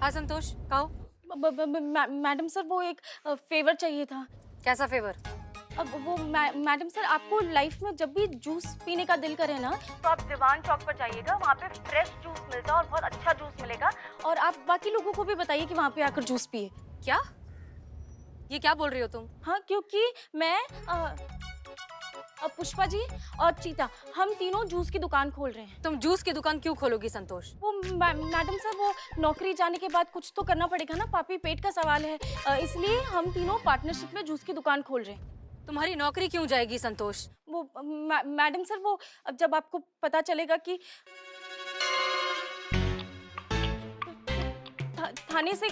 हाँ संतोष, कहो। Madam sir, वो एक फेवर चाहिए था। कैसा फेवर? अब वो मैडम सर, आपको लाइफ में जब भी जूस पीने का दिल करे ना, तो आप दीवान चौक पर जाइएगा। वहाँ पे फ्रेश जूस मिलता है और बहुत अच्छा जूस मिलेगा। और आप बाकी लोगों को भी बताइए कि वहाँ पे आकर जूस पिए। क्या? ये क्या बोल रही हो तुम? हाँ, क्योंकि मैं पुष्पा जी और चीता, हम तीनों जूस की दुकान खोल रहे हैं। तुम जूस की दुकान क्यों खोलोगी संतोष? वो मैडम सर, वो नौकरी जाने के बाद कुछ तो करना पड़ेगा ना, पापी पेट का सवाल है। इसलिए हम तीनों पार्टनरशिप में जूस की दुकान खोल रहे हैं। तुम्हारी नौकरी क्यों जाएगी संतोष? वो मैडम सर, वो अब जब आपको पता चलेगा कि थाने से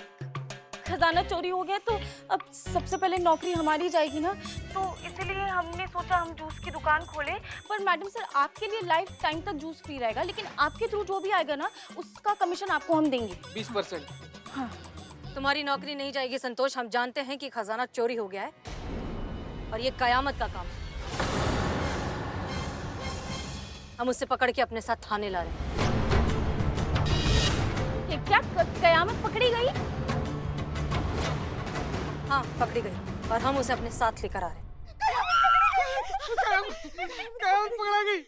खजाना चोरी हो गया, तो अब सबसे पहले नौकरी हमारी जाएगी ना, तो इसीलिए हमने सोचा हम जूस की दुकान खोले। पर मैडम सर, आपके लिए लाइफ टाइम तक जूस फ्री रहेगा, लेकिन आपके थ्रू जो भी आएगा ना, उसका कमीशन आपको हम देंगे 20%। हाँ। तुम्हारी नौकरी नहीं जाएगी संतोष। हम जानते हैं कि खजाना चोरी हो गया है और ये कयामत का काम है। हम उसे पकड़ के अपने साथ थाने ला रहे हैं। ये क्या कयामत पकड़ी गई? हाँ, पकड़ी गई और हम उसे अपने साथ लेकर आ रहे हैं। कयामत पकड़ा गई।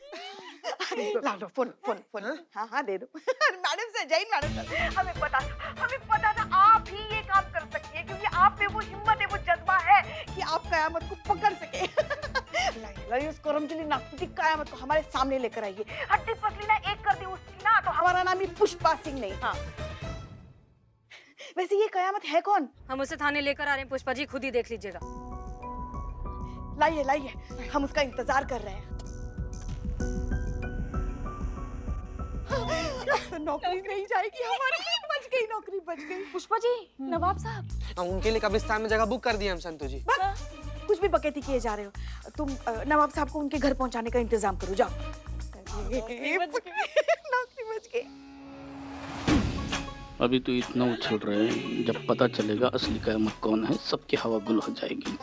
ला दो फोन फोन फोन। हाँ हाँ दे दो। Madam sir, Jain madam sir, हमें पता था आप ही ये काम कर सकती है, क्योंकि आप में वो हिम्मत है, वो जज्बा है कि आप कयामत को पकड़ सके। लाइए उस करमचली नागपुती कयामत को हमारे सामने लेकर आइए। हड्डी पसली ना एक कर दी उसकी ना, तो हमारा नाम ही पुष्पा सिंह नहीं। हाँ, वैसे ये कयामत है कौन? हम उसे थाने लेकर आ रहे हैं पुष्पा जी, खुद ही देख लीजिएगा। लाइए लाइए, हम उसका इंतजार कर रहे हैं। तो नौकरी नहीं जाएगी हमारी, बच गई नौकरी, बच गई। पुष्पा जी, नवाब साहब, हम उनके लिए कब्रिस्तान में जगह बुक कर दिया हम संतोष जी। कुछ भी बकैती किए जा रहे हो तुम। नवाब साहब को उनके घर पहुंचाने का इंतजाम करो, जाओ। नौकरी बच गई। अभी तो इतना उछल रहे हैं, जब पता चलेगा असली कयामत कौन है, सबकी हवा गुल हो जाएगी।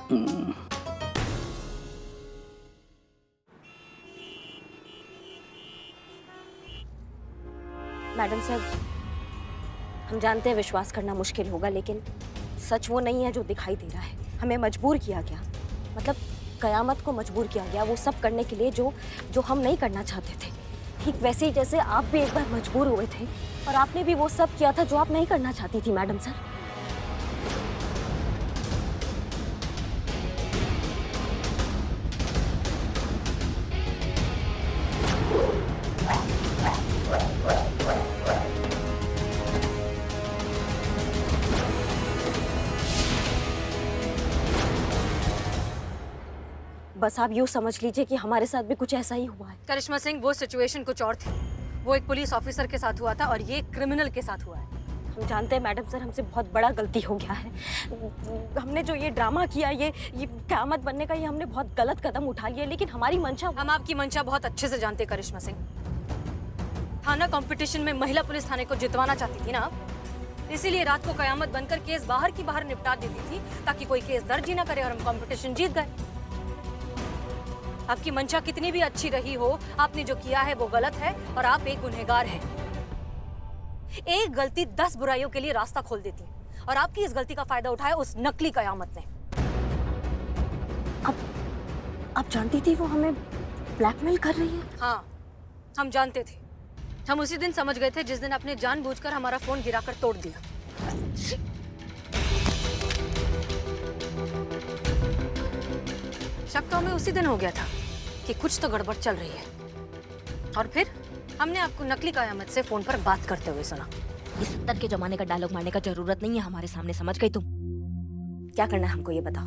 मैडम साहब, हम जानते हैं विश्वास करना मुश्किल होगा, लेकिन सच वो नहीं है जो दिखाई दे रहा है। हमें मजबूर किया गया, मतलब कयामत को मजबूर किया गया वो सब करने के लिए जो हम नहीं करना चाहते थे। ठीक वैसे ही जैसे आप भी एक बार मजबूर हुए थे और आपने भी वो सब किया था जो आप नहीं करना चाहती थी मैडम सर। बस आप यूँ समझ लीजिए कि हमारे साथ भी कुछ ऐसा ही हुआ है। करिश्मा सिंह, वो सिचुएशन कुछ और थी। वो एक पुलिस ऑफिसर के साथ हुआ था और ये क्रिमिनल के साथ हुआ है। हम जानते हैं मैडम सर, हमसे बहुत बड़ा गलती हो गया है। हमने जो ये ड्रामा किया, ये क़यामत बनने का, ये हमने बहुत गलत कदम उठा लिया, लेकिन हमारी मंशा। हम आपकी मंशा बहुत अच्छे से जानते हैं करिश्मा सिंह। थाना कंपटीशन में महिला पुलिस थाने को जितवाना चाहती थी ना आप, इसीलिए रात को कयामत बनकर केस बाहर की बाहर निपटा देती थी ताकि कोई केस दर्ज ही ना करे और हम कंपटीशन जीत गए। आपकी मंशा कितनी भी अच्छी रही हो, आपने जो किया है वो गलत है और आप एक गुनहगार हैं। एक गलती 10 बुराइयों के लिए रास्ता खोल देती है और आपकी इस गलती का फायदा उठाया उस नकली कयामत ने। आप जानती थी वो हमें ब्लैकमेल कर रही है? हाँ, हम जानते थे। हम उसी दिन समझ गए थे जिस दिन आपने जानबूझकर हमारा फोन गिराकर तोड़ दिया। शक तो हमें उसी दिन हो गया था कि कुछ तो गड़बड़ चल रही है। और फिर हमने आपको नकली कयामत से फोन पर बात करते हुए सुना। ये 70 के जमाने का डायलॉग मारने का जरूरत नहीं है हमारे सामने, समझ गई तुम? क्या करना है हमको ये बताओ।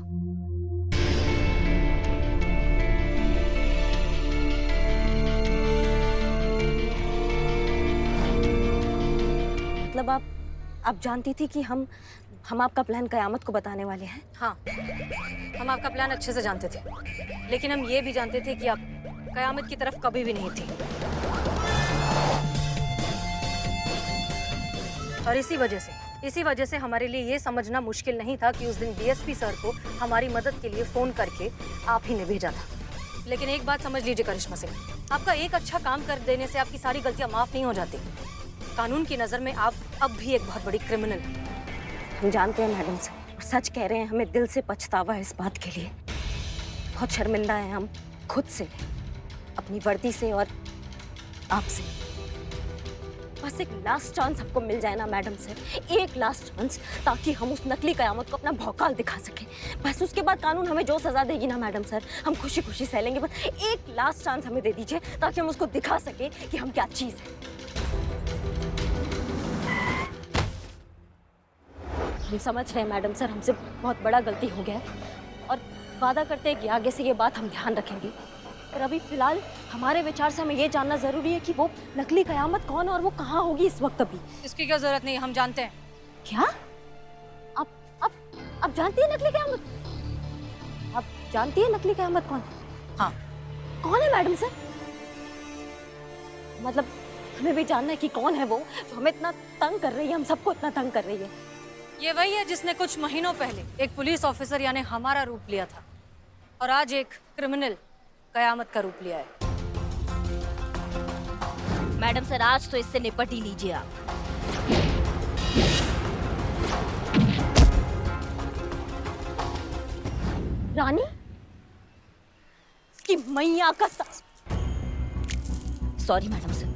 मतलब आप जानती थी कि हम आपका प्लान कयामत को बताने वाले हैं? हाँ, हम आपका प्लान अच्छे से जानते थे, लेकिन हम ये भी जानते थे कि आप कयामत की तरफ कभी भी नहीं थे। और इसी वजह से हमारे लिए ये समझना मुश्किल नहीं था कि उस दिन डीएसपी सर को हमारी मदद के लिए फोन करके आप ही ने भेजा था। लेकिन एक बात समझ लीजिए करिश्मा सिंह, आपका एक अच्छा काम कर देने से आपकी सारी गलतियां माफ नहीं हो जाती। कानून की नजर में आप अब भी एक बहुत बड़ी क्रिमिनल हैं। हम जानते हैं मैडम सर, और सच कह रहे हैं, हमें दिल से पछतावा है इस बात के लिए। बहुत शर्मिंदा हैं हम खुद से, अपनी वर्दी से और आपसे। बस एक लास्ट चांस हमको मिल जाए ना मैडम सर, एक लास्ट चांस, ताकि हम उस नकली कयामत को अपना भौकाल दिखा सकें। बस उसके बाद कानून हमें जो सजा देगी ना मैडम सर, हम खुशी खुशी सह लेंगे। बस एक लास्ट चांस हमें दे दीजिए ताकि हम उसको दिखा सके कि हम क्या चीज़ है। हम समझ रहे हैं मैडम सर, हमसे बहुत बड़ा गलती हो गया है और वादा करते हैं कि आगे से ये बात हम ध्यान रखेंगे। पर अभी फिलहाल हमारे विचार से हमें ये जानना जरूरी है कि वो नकली कयामत कौन है और वो कहाँ होगी इस वक्त अभी। इसकी क्या जरूरत नहीं, हम जानते हैं। क्या? आप जानती है नकली कयामत? आप जानती है नकली कयामत कौन है? हाँ। कौन है मैडम सर? मतलब हमें भी जानना है कि कौन है वो जो हमें इतना तंग कर रही है, हम सबको इतना तंग कर रही है। ये वही है जिसने कुछ महीनों पहले एक पुलिस ऑफिसर यानी हमारा रूप लिया था और आज एक क्रिमिनल कयामत का रूप लिया है। मैडम सर, आज तो इससे निपट ही लीजिए आप। रानी? इसकी मैया का सॉरी मैडम सर,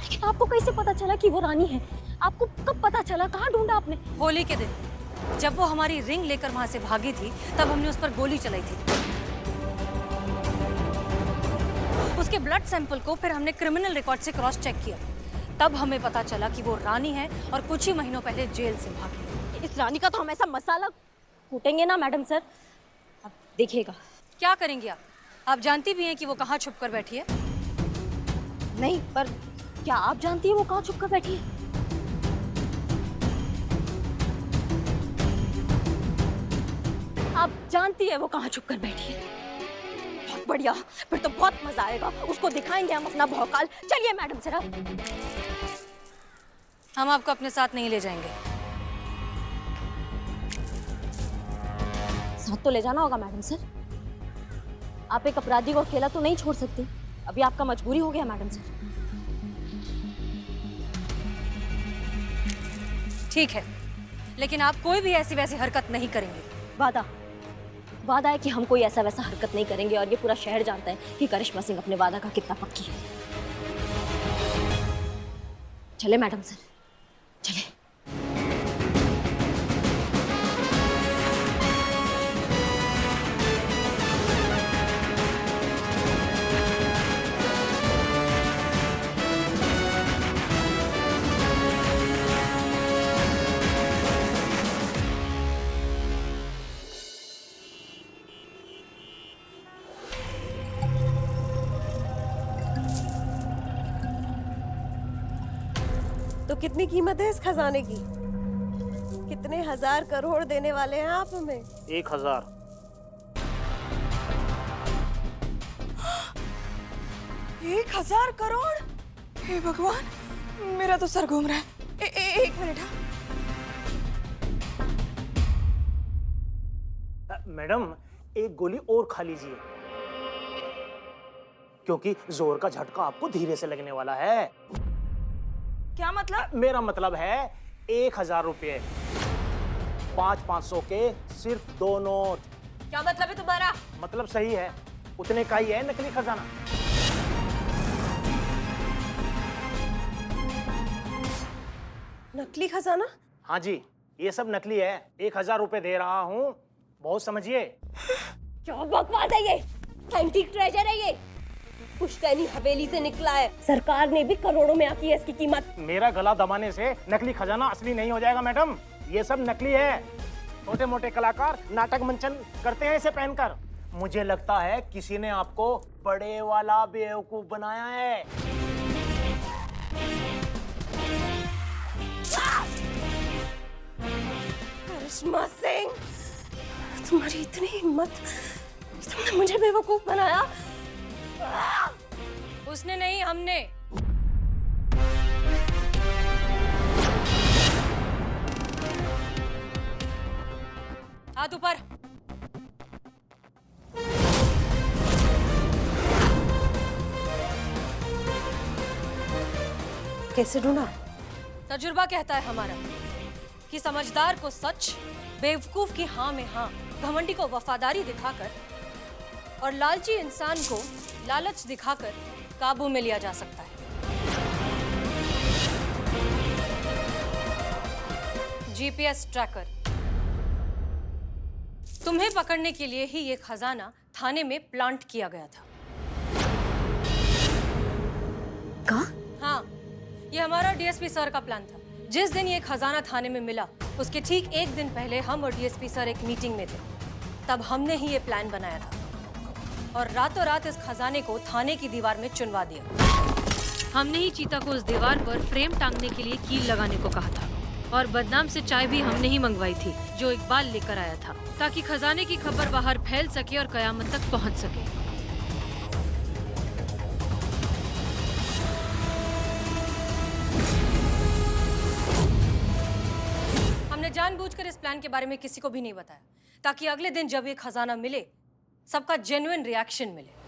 लेकिन आपको कैसे पता चला कि वो रानी है? आपको कब पता चला? कहाँ ढूंढा आपने? होली के दिन जब वो हमारी रिंग लेकर वहां से भागी थी, तब हमने उस पर गोली चलाई थी। उसके ब्लड सैंपल को फिर हमने क्रिमिनल रिकॉर्ड से क्रॉस चेक किया, तब हमें पता चला कि वो रानी है और कुछ ही महीनों पहले जेल से भागी। इस रानी का तो हम ऐसा मसाला कूटेंगे ना मैडम सर, आप देखिएगा। क्या करेंगी आप? आप जानती भी हैं कि वो कहाँ छुप कर बैठी है। नहीं, पर क्या आप जानती है वो कहाँ छुप कर बैठी है? आप जानती है वो कहाँ छुप कर बैठी है? बहुत बढ़िया, फिर तो बहुत मजा आएगा, उसको दिखाएंगे हम अपना भौकाल। चलिए मैडम सर, हम आपको अपने साथ नहीं ले जाएंगे। साथ तो ले जाना होगा मैडम सर, आप एक अपराधी को अकेला तो नहीं छोड़ सकती। अभी आपका मजबूरी हो गया मैडम सर। ठीक है, लेकिन आप कोई भी ऐसी वैसी हरकत नहीं करेंगे। वादा है कि हम कोई ऐसा वैसा हरकत नहीं करेंगे, और ये पूरा शहर जानता है कि करिश्मा सिंह अपने वादा का कितना पक्की है। चले मैडम सर, चले। तो कितनी कीमत है इस खजाने की? कितने हजार करोड़ देने वाले हैं आप हमें? 1000। एक 1000 करोड़? हे भगवान, मेरा तो सर घूम रहा है। एक मिनट। मैडम, एक गोली और खा लीजिए, क्योंकि जोर का झटका आपको धीरे से लगने वाला है। क्या मतलब? मेरा मतलब है 1000 रुपये, 500 के सिर्फ 2 नोट। क्या मतलब है तुम्हारा? मतलब सही है, उतने का ही है नकली खजाना। नकली खजाना? हाँ जी, ये सब नकली है। 1000 रुपये दे रहा हूँ, बहुत समझिए। क्या बकवास है ये? एंटीक ट्रेजर है ये, पुश्तैनी हवेली से निकला है। सरकार ने भी करोड़ों में आकी है इसकी कीमत। मेरा गला दबाने से नकली खजाना असली नहीं हो जाएगा मैडम, ये सब नकली है। छोटे मोटे कलाकार नाटक मंचन करते हैं इसे पहनकर। मुझे लगता है किसी ने आपको बड़े वाला बेवकूफ बनाया है। करिश्मा सिंह, तुम्हारी इतनी हिम्मत, तुमने मुझे बेवकूफ बनाया। उसने नहीं, हमने। हाथ ऊपर। कैसे ढूंढा? तजुर्बा कहता है हमारा कि समझदार को सच, बेवकूफ की हाँ में हाँ, घमंडी को वफादारी दिखाकर और लालची इंसान को लालच दिखाकर काबू में लिया जा सकता है। GPS tracker. तुम्हें पकड़ने के लिए ही ये खजाना थाने में प्लांट किया गया था। कहाँ? हाँ, ये हमारा डीएसपी सर का प्लान था। जिस दिन ये खजाना थाने में मिला, उसके ठीक एक दिन पहले हम और डीएसपी सर एक मीटिंग में थे। तब हमने ही ये प्लान बनाया था और रातों रात इस खजाने को थाने की दीवार में चुनवा दिया। हमने ही चीता को उस दीवार पर फ्रेम टांगने के लिए कील लगाने को कहा था और बदनाम से चाय भी हमने ही मंगवाई थी, जो इकबाल लेकर आया था, ताकि खजाने की खबर बाहर फैल सके और कयामत तक पहुंच सके। हमने जानबूझकर इस प्लान के बारे में किसी को भी नहीं बताया, ताकि अगले दिन जब ये खजाना मिले, सबका जेन्युइन रिएक्शन मिले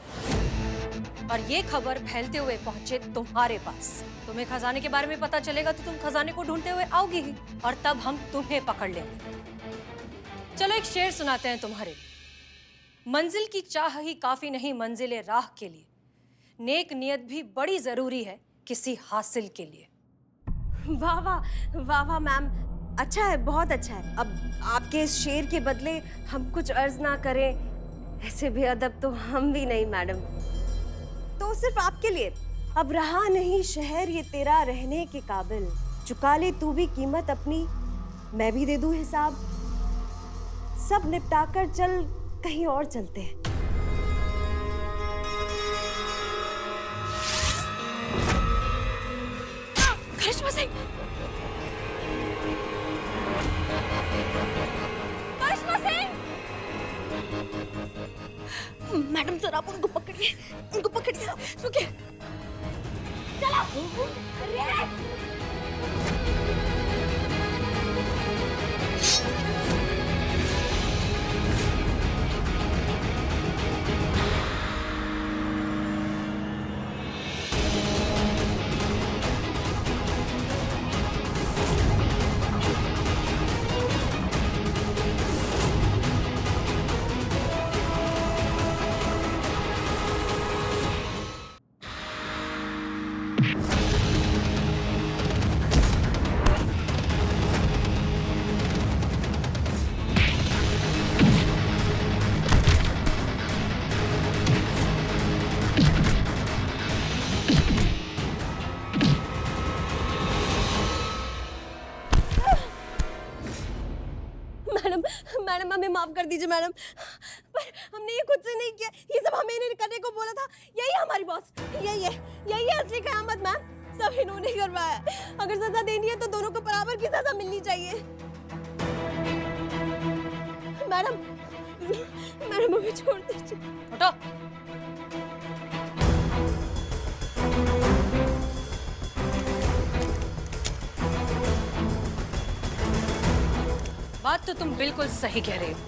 और ये खबर फैलते हुए पहुंचे तुम्हारे पास। तुम्हें खजाने के बारे में पता चलेगा तो तुम खजाने को ढूंढते हुए आओगी ही और तब हम तुम्हें पकड़ लेंगे। चलो एक शेर सुनाते हैं तुम्हारे लिए। मंजिल की चाह ही काफी नहीं मंजिले राह के लिए, नेक नियत भी बड़ी जरूरी है किसी हासिल के लिए। वाह वाह वाह वाह मैम, अच्छा है, बहुत अच्छा है। अब आपके इस शेर के बदले हम कुछ अर्ज ना करें, ऐसे भी अदब तो हम भी नहीं मैडम। तो सिर्फ आपके लिए, अब रहा नहीं शहर ये तेरा रहने के काबिल, चुका ले तू भी कीमत अपनी, मैं भी दे दूं हिसाब, सब निपटा कर चल कहीं और चलते हैं। करिश्मा सिंह, करिश्मा सिंह! मैडम सर, आप उनको पकड़िए, उनको पकड़िए, रुकिए। चलो। मैडम हमें माफ कर दीजिए मैडम, पर हमने ये खुद से नहीं किया, ये सब हमें इन्हें करने को बोला था। यही हमारी बॉस, यही है असली कयामत मैम, सब इन्होंने करवाया। अगर सजा देनी है तो दोनों को बराबर की सजा मिलनी चाहिए। मैडम हमें छोड़ दीजिए। उठो। बात तो तुम बिल्कुल सही कह रहे हो।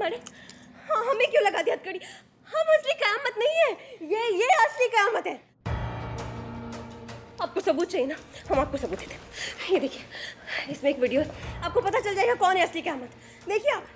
मैडम हमें क्यों लगा दी हथकड़ी? हम असली कयामत नहीं है, ये असली कयामत है। आपको सबूत चाहिए ना, हम आपको सबूत देते हैं। ये देखिए, इसमें एक वीडियो है, आपको पता चल जाएगा कौन है असली कयामत। देखिए आप।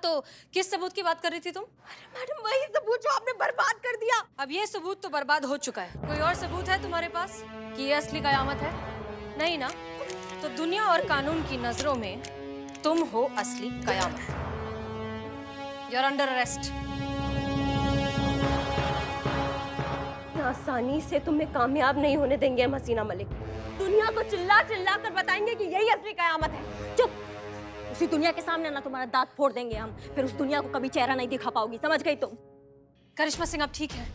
तो किस सबूत की बात कर रही थी तुम? अरे मैडम, वही सबूत जो आपने बर्बाद कर दिया। अब ये सबूत तो बर्बाद हो चुका है। कोई और सबूत है तुम्हारे पास कि ये असली कयामत है? नहीं ना? तो दुनिया और कानून की नजरों में तुम हो असली कयामत। You're under arrest। आसानी से तुम्हें कामयाब नहीं होने देंगे हम हसीना मलिक। दुनिया को चिल्ला चिल्ला कर बताएंगे कि यही असली कयामत है। चुप! उसी दुनिया के सामने ना तुम्हारा दांत फोड़ देंगे हम, फिर उस दुनिया को कभी चेहरा नहीं दिखा पाओगी, समझ गई तुम? करिश्मा सिंह, आप ठीक है?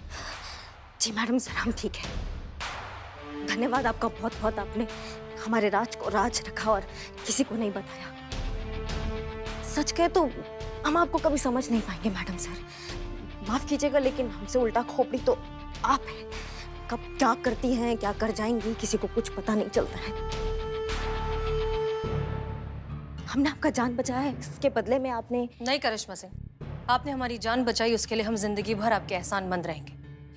जी मैडम सर, हम ठीक है। धन्यवाद आपका बहुत बहुत, आपने हमारे राज को राज रखा और किसी को नहीं बताया। सच कहे तो हम आपको कभी समझ नहीं पाएंगे मैडम सर। माफ कीजिएगा लेकिन हमसे उल्टा खोपड़ी तो आप हैं। कब क्या करती हैं, क्या कर जाएंगी, किसी को कुछ पता नहीं चलता है। हमने आपका जान बचाया है, इसके बदले में आपने नहीं करिश्मा सिंह, आपने हमारी जान बचाई, उसके लिए हम जिंदगी भर आपके एहसानमंद रहेंगे।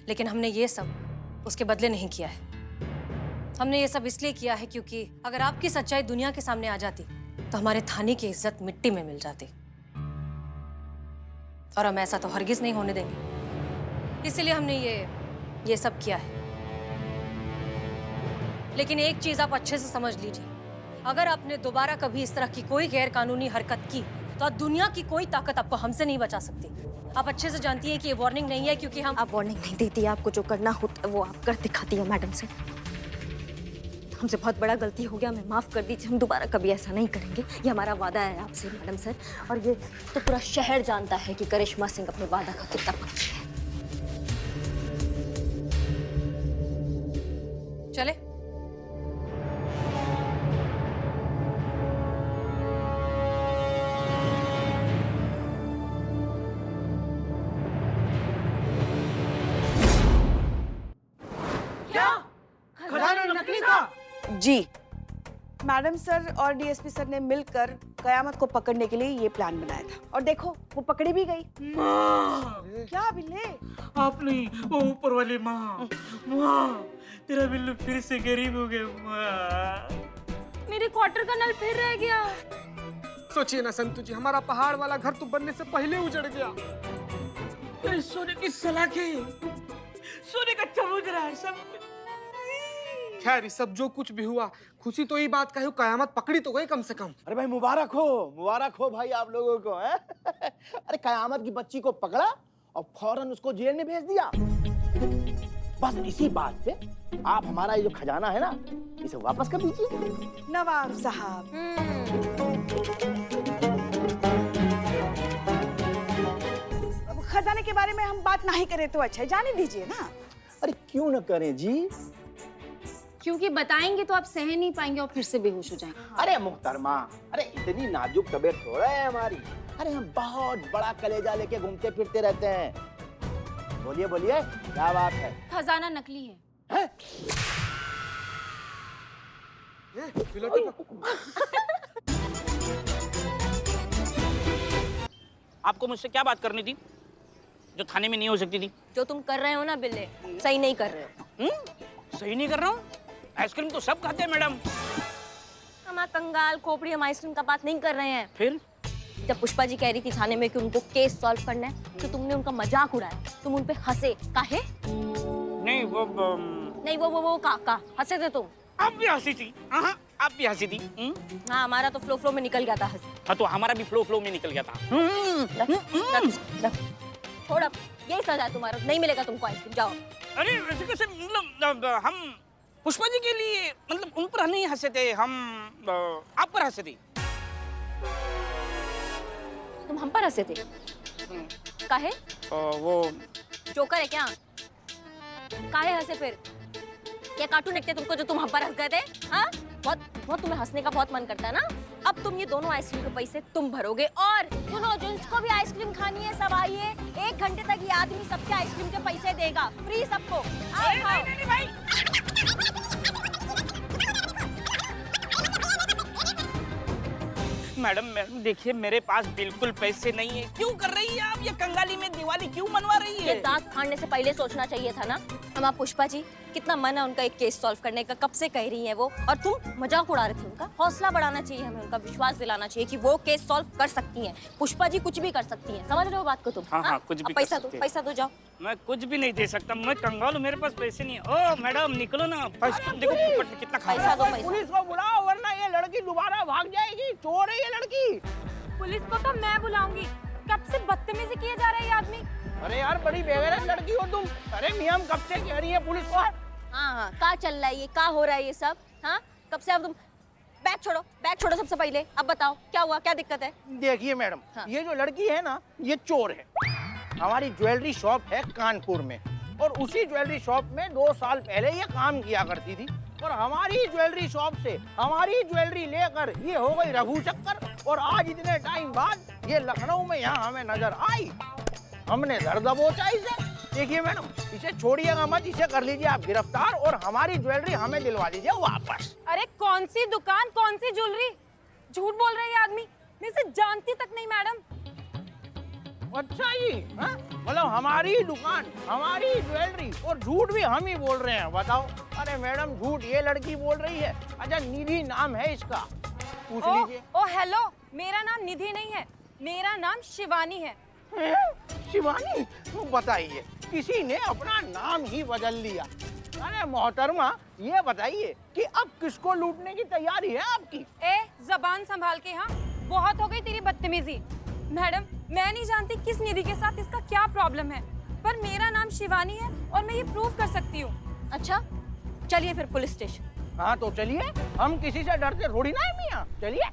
लेकिन हमने ये सब उसके बदले नहीं किया है। हमने ये सब इसलिए किया है क्योंकि अगर आपकी सच्चाई दुनिया के सामने आ जाती तो हमारे थाने की इज्जत मिट्टी में मिल जाती, और हम ऐसा तो हरगिज नहीं होने देंगे। इसीलिए हमने ये सब किया है। लेकिन एक चीज आप अच्छे से समझ लीजिए, अगर आपने दोबारा कभी इस तरह की कोई गैर कानूनी हरकत की तो दुनिया की कोई ताकत आपको हमसे नहीं बचा सकती। आप अच्छे से जानती हैं कि ये वार्निंग नहीं है, क्योंकि हम आप वार्निंग नहीं देती, आपको जो करना होता है वो आप कर दिखाती है मैडम सर। हमसे बहुत बड़ा गलती हो गया, हमें माफ कर दीजिए, हम दोबारा कभी ऐसा नहीं करेंगे, ये हमारा वादा है आपसे मैडम सर। और ये तो पूरा शहर जानता है कि करिश्मा सिंह अपने वादा का कितना पक्की है। चले। जी, मैडम सर और डीएसपी सर ने मिलकर कयामत को पकड़ने के लिए ये प्लान बनाया था, और देखो वो पकड़ी भी गई। क्या बिल्ले? आप नहीं, वो ऊपर वाली माँ। माँ, तेरा बिल्लू फिर से गरीब हो गया माँ। मेरे क्वार्टर का नल फिर रह गया। सोचिए ना संतू जी, हमारा पहाड़ वाला घर तो बनने से पहले उजड़ गया। अरे सोने की सलाखें, सोने का चबूतरा है सब। खैर सब जो कुछ भी हुआ, खुशी तो ये बात का है कयामत पकड़ी तो गई कम से कम। अरे भाई मुबारक हो भाई आप लोगों को है? अरे कयामत की बच्ची को पकड़ा और फौरन उसको जेल में भेज दिया। बस इसी बात पे आप हमारा ये जो खजाना है ना, इसे वापस कर दीजिए। नवाब साहब, अब खजाने के बारे में हम बात नहीं करें तो अच्छा है, जाने दीजिए ना। अरे क्यों न करें जी, क्योंकि बताएंगे तो आप सह नहीं पाएंगे और फिर से बेहोश हो जाएंगे। अरे मुहतरमा, अरे इतनी नाजुक तबीयत थोड़ा है हमारी। अरे हम बहुत बड़ा कलेजा लेके घूमते फिरते रहते हैं। बोलिए बोलिए क्या बात है? खजाना नकली है। हैं? आपको मुझसे क्या बात करनी थी जो थाने में नहीं हो सकती थी? जो तुम कर रहे हो ना बिल्ले, सही नहीं कर रहे हो। सही नहीं कर रहा हूँ? आइसक्रीम तो सब खाते हैं मैडम। हम कंगाल खोपड़ी, हम आइसक्रीम का बात नहीं कर रहे हैं। फिर जब पुष्पा जी कह रही थी थाने में कि उनको केस सॉल्व करना है, तो तुमने उनका मजाक उड़ाया, तुम उन पे हंसे। काहे? नहीं वो का हंसे थे तुम। आप भी हंसी थी। हाँ, आप भी हंसी थी। हाँ, हमारा तो फ्लो में निकल गया था हंसी। हाँ, तो हमारा भी फ्लो में निकल गया था। रख। छोड़ अब, यही सजा है तुम्हारा, नहीं मिलेगा तुमको आइसक्रीम, जाओ। अरे वैसे कैसे, मतलब हम पुष्पा जी के लिए, मतलब उन पर नहीं हंसे थे, हम आप पर हंसे थे। तुम हम पर हंसे थे? काहे? वो जोकर है क्या? काहे हंसे फिर? क्या कार्टून देखते तुमको जो तुम हम पर हंस गए थे? हाँ? बहुत तुम्हें हंसने का बहुत मन करता है ना? अब तुम ये दोनों आइसक्रीम के पैसे तुम भरोगे, और सुनो, जिसको भी आइसक्रीम खानी है सब आइए, 1 घंटे तक ये आदमी सबके आइसक्रीम के पैसे देगा, फ्री सबको। नहीं भाई। मैडम देखिए, मेरे पास बिल्कुल पैसे नहीं है। क्यों कर रही है आप ये कंगाली में दिवाली क्यों मनवा रही है? ये दांत फाड़ने से पहले सोचना चाहिए था ना। हम आप पुष्पा जी, कितना मन है उनका एक केस सॉल्व करने का, कब से कह रही हैं वो, और तुम मजाक उड़ा रहे थे उनका। हौसला बढ़ाना चाहिए हमें, उनका विश्वास दिलाना चाहिए कि वो केस सॉल्व कर सकती हैं। पुष्पा जी कुछ भी कर सकती हैं, समझ रहे हो बात को तुम? हाँ, कुछ भी पैसा दो, पैसा दो, जाओ। मैं कुछ भी नहीं दे सकता, मैं कंगाल हूँ, मेरे पास पैसे नहीं है। ओ मैडम निकलो ना, देखो पोपट ने कितना खा पैसा दो, पुलिस को बुलाओ वरना ये लड़की दोबारा भाग जाएगी। चोर है ये लड़की। पुलिस को तो मैं बुलाऊंगी। कब से बदतमीजी किए जा रहा है ये आदमी। अरे यार बड़ी बेगैरत लड़की हो तुम। अरे मियां कब से कह रही है पुलिस को? हाँ, क्या चल रहा है ये, क्या हो रहा है ये सब? हाँ, कब से? अब तुम बैग छोड़ो सबसे पहले। अब बताओ क्या हुआ, क्या दिक्कत है? देखिए मैडम, हाँ। ये जो लड़की है ना, ये चोर है। हमारी ज्वेलरी शॉप है कानपुर में, और उसी ज्वेलरी शॉप में 2 साल पहले ये काम किया करती थी, और हमारी ज्वेलरी शॉप से हमारी ज्वेलरी लेकर ये हो गई रघु चक्कर। और आज इतने टाइम बाद ये लखनऊ में यहाँ हमें नजर आई। हमने दर दबोचा इसे। देखिए मैडम, इसे छोड़िएगा मत, इसे कर लीजिए आप गिरफ्तार और हमारी ज्वेलरी हमें दिलवा दीजिए वापस। अरे कौन सी दुकान, कौन सी ज्वेलरी? झूठ बोल रही है आदमी, मैं इसे जानती तक नहीं मैडम। अच्छा जी, मतलब हमारी दुकान, हमारी ज्वेलरी और झूठ भी हम ही बोल रहे हैं, बताओ। अरे मैडम, झूठ ये लड़की बोल रही है। अच्छा, निधि नाम है इसका, पूछ लीजिए। ओ हेलो, मेरा नाम निधि नहीं है, मेरा नाम शिवानी है। शिवानी? तो बताइए, किसी ने अपना नाम ही बदल लिया। अरे मोहतरमा, ये बताइए कि अब किसको लूटने की तैयारी है आपकी? ए, जबान संभाल के। हाँ, बहुत हो गई तेरी बदतमीजी। मैडम, मैं नहीं जानती किस निधि के साथ इसका क्या प्रॉब्लम है, पर मेरा नाम शिवानी है और मैं ये प्रूव कर सकती हूँ। अच्छा, चलिए फिर पुलिस स्टेशन। हाँ तो चलिए, हम किसी से डरते थोड़ी ना है मियां, चलिए।